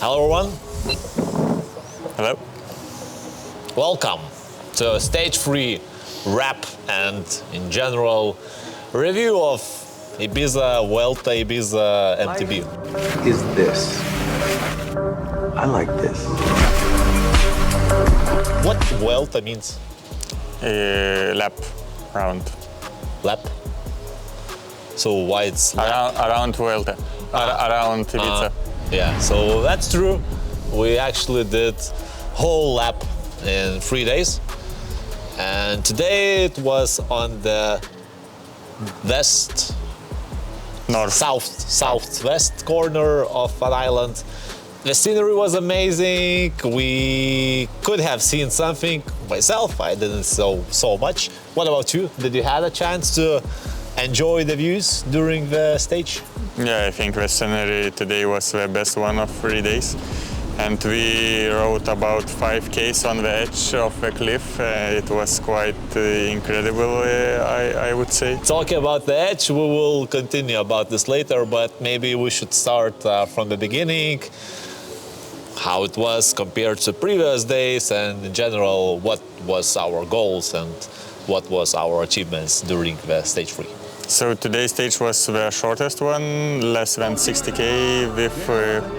Hello everyone. Hello. Welcome to stage 3 wrap and in general review of Ibiza Vuelta Ibiza MTB. Is this? I like this. What Vuelta means? Lap round. Lap? So why it's lap? Around Vuelta. Around Ibiza. Yeah, so that's true. We actually did whole lap in 3 days. And today it was on the southwest corner of an island. The scenery was amazing. We could have seen something. Myself, I didn't so much. What about you? Did you have a chance to enjoy the views during the stage? Yeah, I think the scenery today was the best one of 3 days. And we rode about 5 Ks on the edge of the cliff. It was quite incredible, I would say. Talking about the edge, we will continue about this later, but maybe we should start from the beginning. How it was compared to previous days, and in general, what was our goals and what was our achievements during the stage 3. So today's stage was the shortest one, less than 60K with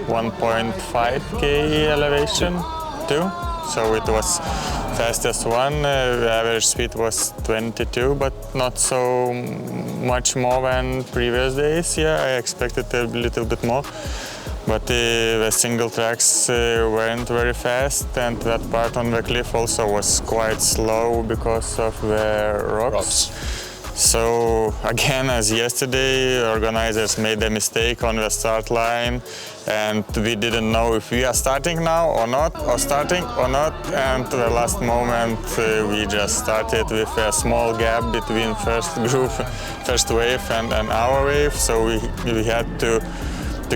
1.5K elevation too. So it was fastest one. The average speed was 22, but not so much more than previous days. Yeah, I expected a little bit more. But the single tracks weren't very fast, and that part on the cliff also was quite slow because of the rocks. So again, as yesterday, organizers made a mistake on the start line, and we didn't know if we are starting now or not, and the last moment we just started with a small gap between first wave and our wave, so we had to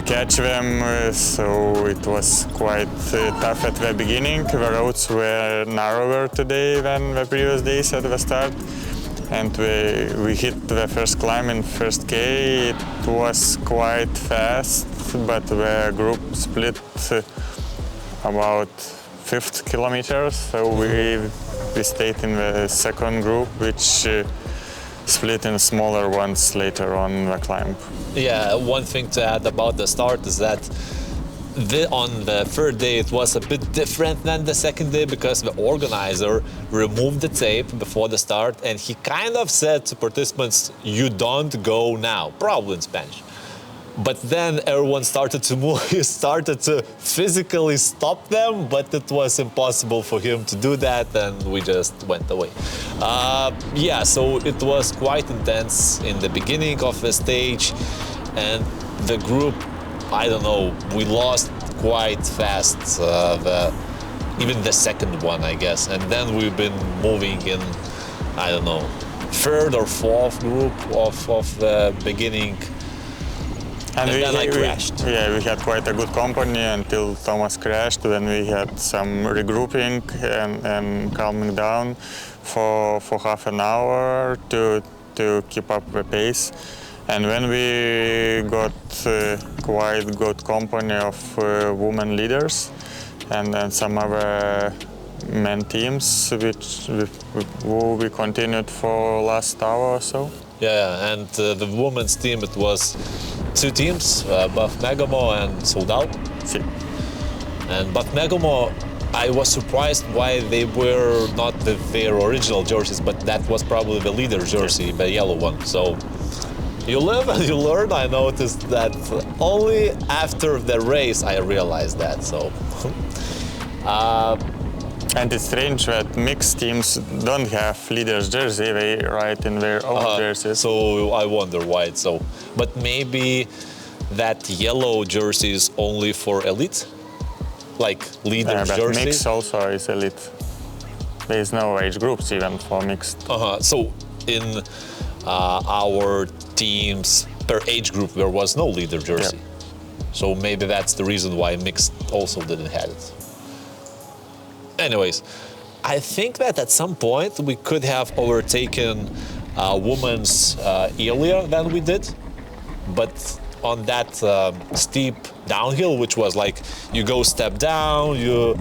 catch them, so it was quite tough at the beginning. The roads were narrower today than the previous days at the start. And we hit the first climb in first K. It was quite fast, but the group split about 5th kilometers. So we stayed in the second group, which split in smaller ones later on the climb. Yeah, one thing to add about the start is that on the third day it was a bit different than the second day because the organizer removed the tape before the start, and he kind of said to participants, "You don't go now," probably in Spanish. But then everyone started to move. He started to physically stop them, but it was impossible for him to do that, and we just went away. Yeah, so it was quite intense in the beginning of the stage, and the group, I don't know, we lost quite fast, even the second one, I guess. And then we've been moving in, I don't know, third or fourth group of the beginning. And then I crashed. We had quite a good company until Thomas crashed. Then we had some regrouping and calming down for half an hour to keep up the pace. And when we got quite good company of women leaders and some other men teams, who we continued for last hour or so. Yeah, and the women's team, it was 2 teams, Buff Megamo and Soldau. Sí. And Buff Megamo, I was surprised why they were not their original jerseys, but that was probably the leader jersey, the yellow one. So you live and you learn. I noticed that only after the race I realized that. So, and it's strange that mixed teams don't have leaders jersey; they ride in their own jerseys. So I wonder why it's so. But maybe that yellow jersey is only for elite, like leaders jersey. Mixed also is elite. There is no age groups even for mixed. So in our teams per age group, there was no leader jersey. Yep. So maybe that's the reason why mixed also didn't have it. Anyways, I think that at some point we could have overtaken women's earlier than we did, but on that steep downhill, which was like you go step down, you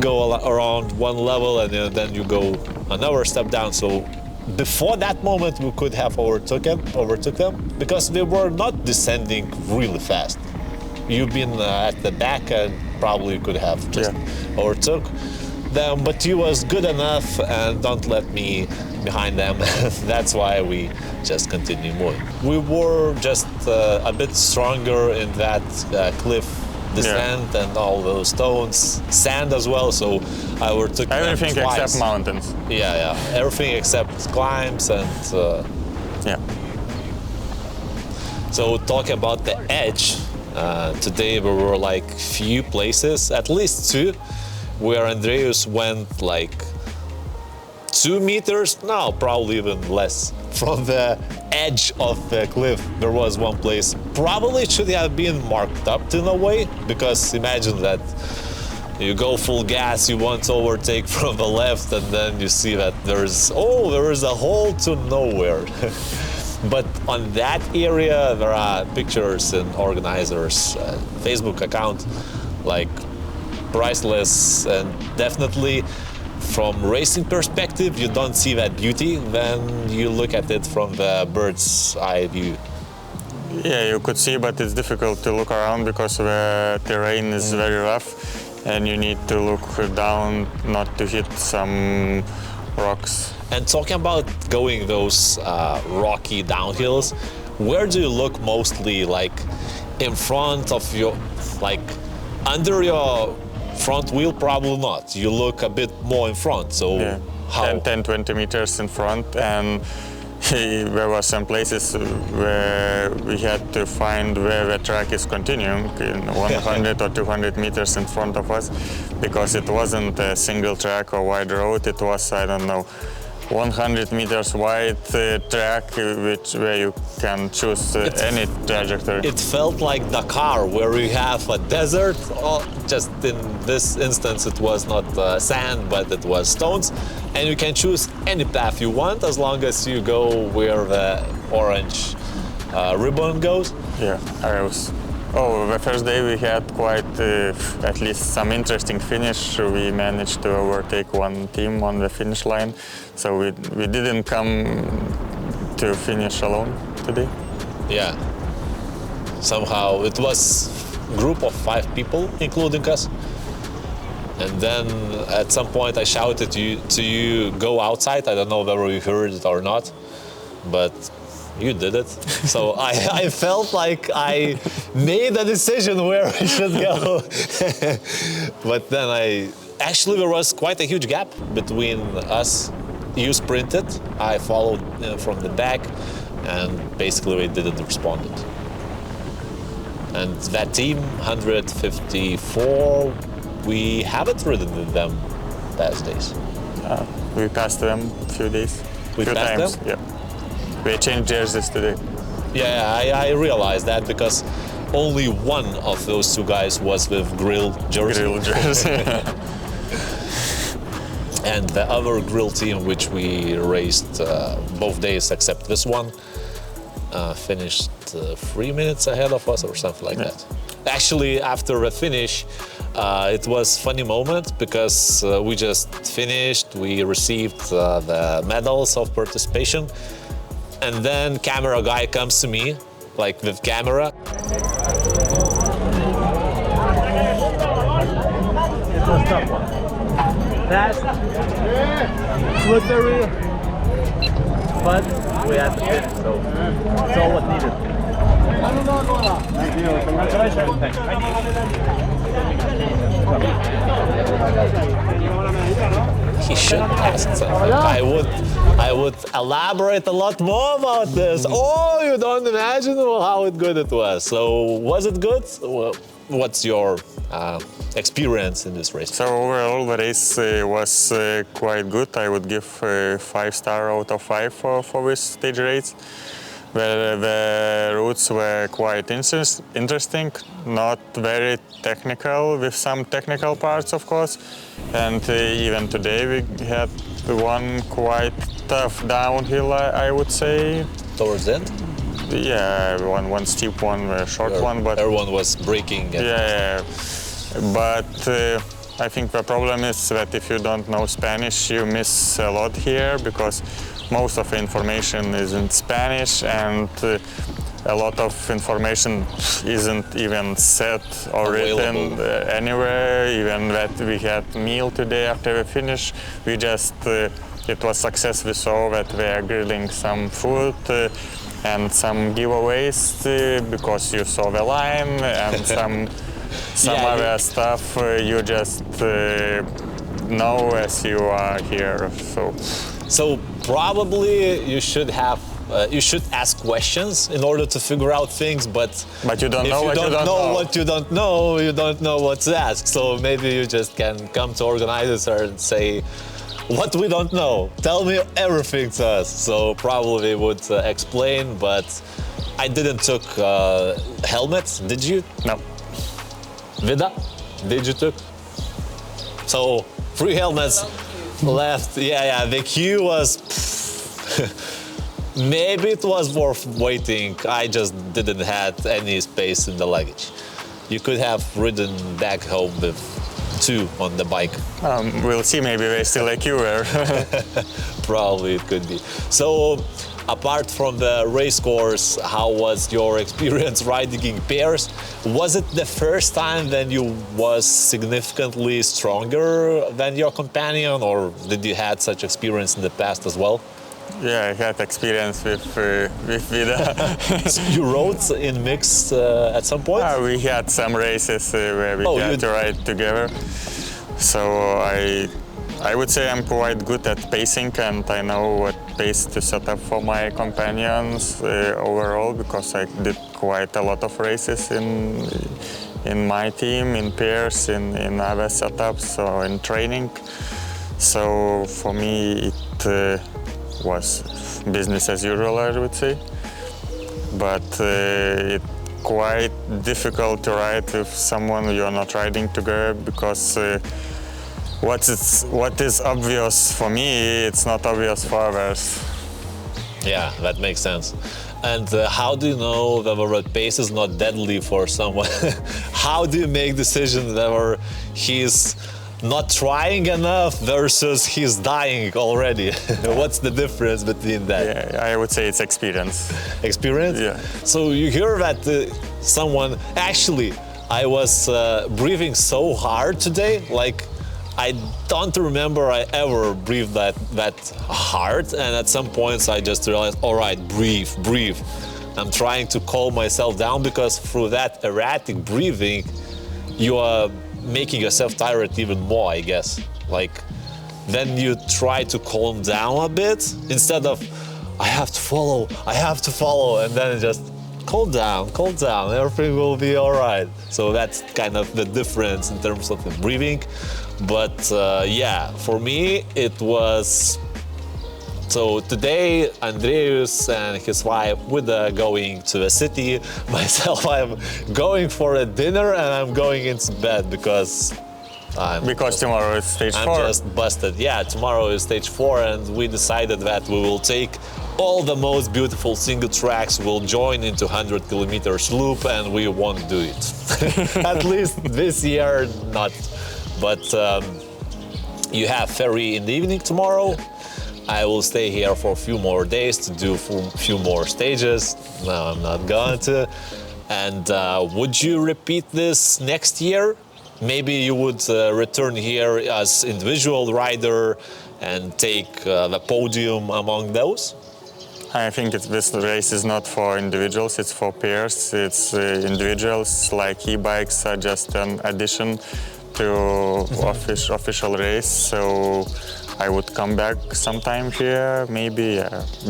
go around one level, and then you go another step down. So before that moment, we could have overtook them because we were not descending really fast. You've been at the back and probably could have just overtook them, but you was good enough and don't let me behind them. That's why we just continue moving. We were just a bit stronger in that cliff descent and all those stones, sand as well, so I overtook everything them twice. Except mountains. Yeah, everything except climbs and So talking about the edge, today we were like few places, at least two, where Andrejus went like 2 meters, no, probably even less, from the edge of the cliff. There was one place, probably should have been marked up in a way, because imagine that you go full gas, you want to overtake from the left, and then you see that there is a hole to nowhere. But on that area, there are pictures and organizers' Facebook account, like priceless, and definitely from racing perspective, you don't see that beauty when you look at it from the bird's eye view. Yeah, you could see, but it's difficult to look around because the terrain is very rough and you need to look down not to hit some rocks. And talking about going those rocky downhills, where do you look mostly? Like in front of your, like under your front wheel? Probably not. You look a bit more in front, so how? 10-20 meters in front, and there were some places where we had to find where the track is continuing, in 100 or 200 meters in front of us, because it wasn't a single track or wide road, it was, I don't know, 100 meters wide track where you can choose any trajectory. It felt like Dakar, where you have a desert, just in this instance it was not sand, but it was stones, and you can choose any path you want as long as you go where the orange ribbon goes. Yeah, arrows. Oh, the first day we had quite, at least some interesting finish. We managed to overtake one team on the finish line, so we didn't come to finish alone today. Yeah. Somehow it was a group of 5 people, including us. And then at some point I shouted to you, go outside. I don't know whether you heard it or not, but you did it. So I felt like I made a decision where we should go. But then actually there was quite a huge gap between us. You sprinted, I followed from the back, and basically we didn't respond. And that team, 154, we haven't ridden with them past days. We passed them a few days. We few passed times. them? Yeah. We changed jerseys today. Yeah, I realized that because only one of those 2 guys was with grill jersey. Grill jersey. And the other grill team, which we raced both days except this one, finished 3 minutes ahead of us or something like that. Actually, after the finish, it was a funny moment because we just finished, we received the medals of participation, and then camera guy comes to me, like with camera. Fast, slippery, but we had to finish, so it's all what needed. Thank you, congratulations. He should pass it. I would elaborate a lot more about this. Oh, you don't imagine how good it was. So was it good? Well, what's your experience in this race? So overall the race was quite good. I would give 5 star out of 5 for this stage race. The routes were quite interesting, not very technical, with some technical parts of course. And even today we had one quite tough downhill, I would say. Towards the end? Yeah, one steep one, a short one, but everyone was braking. Yeah, but I think the problem is that if you don't know Spanish, you miss a lot here because most of the information is in Spanish and a lot of information isn't even set or written anywhere. Even that we had meal today after we finished, we just it was success. We saw that they are grilling some food and some giveaways because you saw the line and some other stuff you just know as you are here. So probably you should have you should ask questions in order to figure out things, but you don't know what you don't know. What you don't know, you don't know what to ask. So maybe you just can come to organizers and say, what we don't know, tell me everything to us. So probably would explain, but I didn't took helmets, did you? No. Vida, did you took? So 3 helmets left. Yeah, the queue was maybe it was worth waiting. I just didn't have any space in the luggage. You could have ridden back home with 2 on the bike. We'll see, maybe they still like you there. Probably it could be. So apart from the race course, how was your experience riding in pairs? Was it the first time that you was significantly stronger than your companion, or did you had such experience in the past as well? Yeah, I had experience with Vida. So you rode in mix at some point? We had some races where we had to ride together. So I would say I'm quite good at pacing, and I know what pace to set up for my companions overall, because I did quite a lot of races in my team, in pairs, in other setups, so in training. So for me it was business as usual, I would say. But it's quite difficult to ride with someone you're not riding together, because what is obvious for me, it's not obvious for others. Yeah, that makes sense. And how do you know whether a pace is not deadly for someone? How do you make decisions whether he's not trying enough versus he's dying already? What's the difference between that? Yeah, I would say it's experience. Experience? Yeah. So you hear that someone, actually, I was breathing so hard today, like I don't remember I ever breathed that hard, and at some points I just realized, all right, breathe. I'm trying to calm myself down, because through that erratic breathing, you are making yourself tired even more, I guess. Like, then you try to calm down a bit instead of, I have to follow, and then just calm down, everything will be all right. So that's kind of the difference in terms of the breathing. But yeah, for me, it was, so today Andrejus and his wife were going to the city. Myself, I'm going for a dinner and I'm going into bed because tomorrow is stage 4. I'm just busted. Yeah, tomorrow is stage 4, and we decided that we will take all the most beautiful single tracks, we'll join into 100-kilometer loop, and we won't do it. At least this year, not. But you have ferry in the evening tomorrow. I will stay here for a few more days to do a few more stages. No, I'm not going to. And would you repeat this next year? Maybe you would return here as individual rider and take the podium among those? I think this race is not for individuals, it's for pairs. It's individuals, like e-bikes are just an addition to official race. So I would come back sometime here, maybe,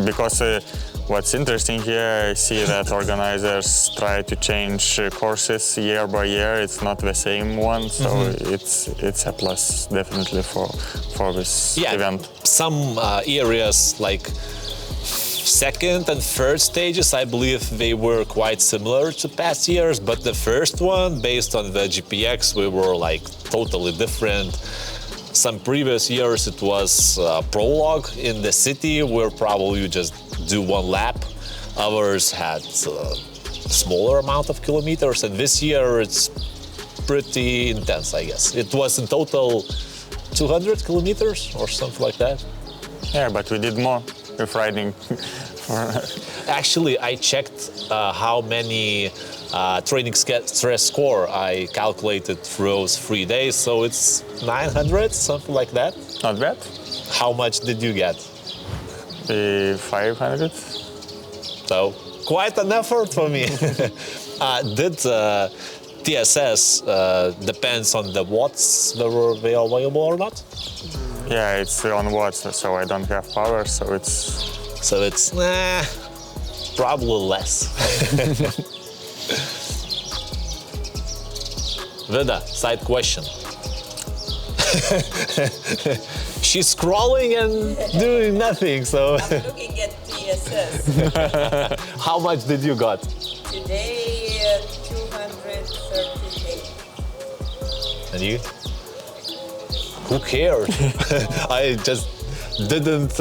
because what's interesting here, I see that organizers try to change courses year by year. It's not the same one, so it's a plus definitely for this event. Some areas like second and third stages, I believe they were quite similar to past years, but the first one, based on the GPX, we were like totally different. Some previous years it was prologue in the city, where probably you just do one lap Ours had a smaller amount of kilometers, and this year it's pretty intense, I guess. It was in total 200 kilometers or something like that. Yeah, but we did more with riding. Actually, I checked how many training stress score I calculated through those 3 days, so it's 900, something like that. Not bad. How much did you get? 500. So quite an effort for me. Did TSS depends on the watts that were available or not? Yeah, it's on watts, so I don't have power, so it's... So it's probably less. Vida, side question. She's scrolling and doing nothing, so... I'm looking at TSS. How much did you got? Today, 238. And you? Who cares? I just didn't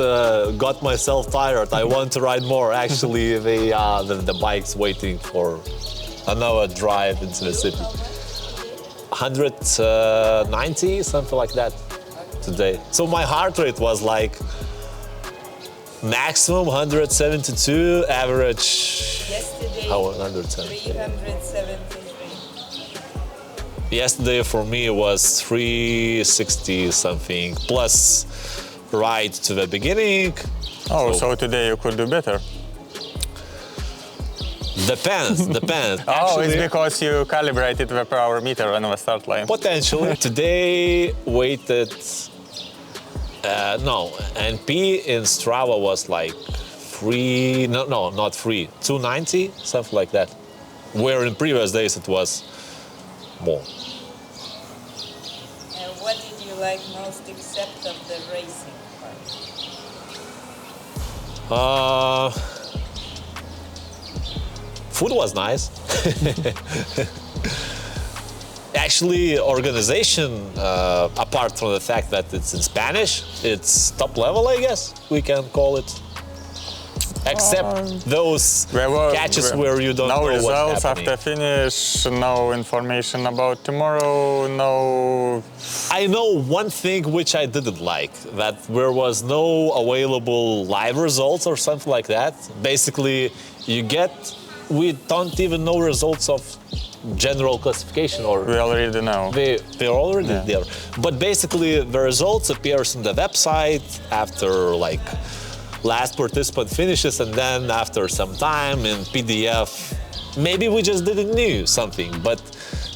got myself tired. I want to ride more. Actually, the bike's waiting for another drive into the city. 190, something like that today. So my heart rate was like maximum 172, average. Yesterday, 173. 373. Yesterday for me it was 360 something, plus ride to the beginning. Oh, so today you could do better. Depends. Oh, Actually, it's because you calibrated the power meter on the start line. potentially. Today weighted, no, NP in Strava was like 290, something like that. Where in previous days it was more. And what did you like most except of the racing part? Food was nice. Actually, organization, apart from the fact that it's in Spanish, it's top level, I guess we can call it. Except those catches where you don't know what's results happening. after finish, no information about tomorrow, no... I know one thing which I didn't like, that there was no available live results or something like that. Basically, we don't even know results of general classification, or We already know. they're already there. But basically, the results appears on the website after like last participant finishes, and then after some time in PDF. Maybe we just didn't know something, but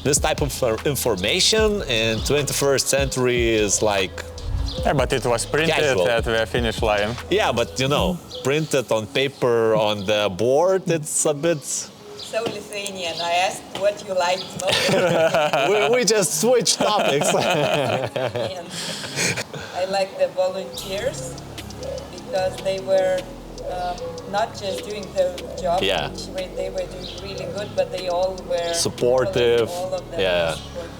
this type of information in 21st century is like... Yeah, but it was printed Casual. at the finish line. Yeah, but you know, printed on paper on the board, it's a bit... So Lithuanian, I asked what you liked most. we just switched topics. And I like the volunteers because they were not just doing the job, Yeah. which they were doing really good, but they all were Supportive, All of them yeah. were supportive.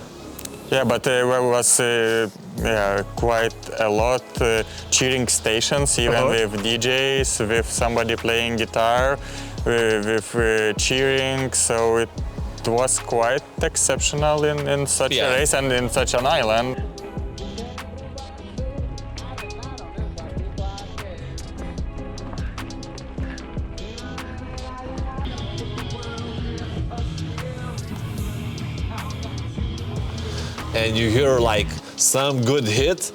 Yeah, but there was quite a lot cheering stations, even with DJs, with somebody playing guitar, with cheering. So it was quite exceptional in such a race and in such an island. And you hear like some good hit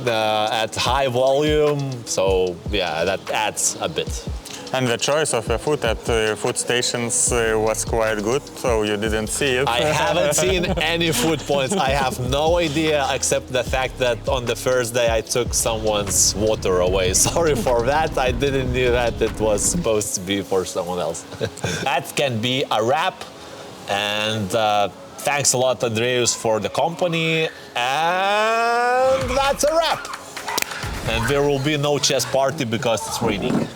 at high volume, so yeah, that adds a bit. And the choice of the food at food stations was quite good, so you didn't see it. I haven't seen any food points. I have no idea, except the fact that on the first day I took someone's water away. Sorry for that. I didn't know that it was supposed to be for someone else. That can be a wrap. And thanks a lot, Andrejus, for the company. And that's a wrap. And there will be no chess party because it's raining.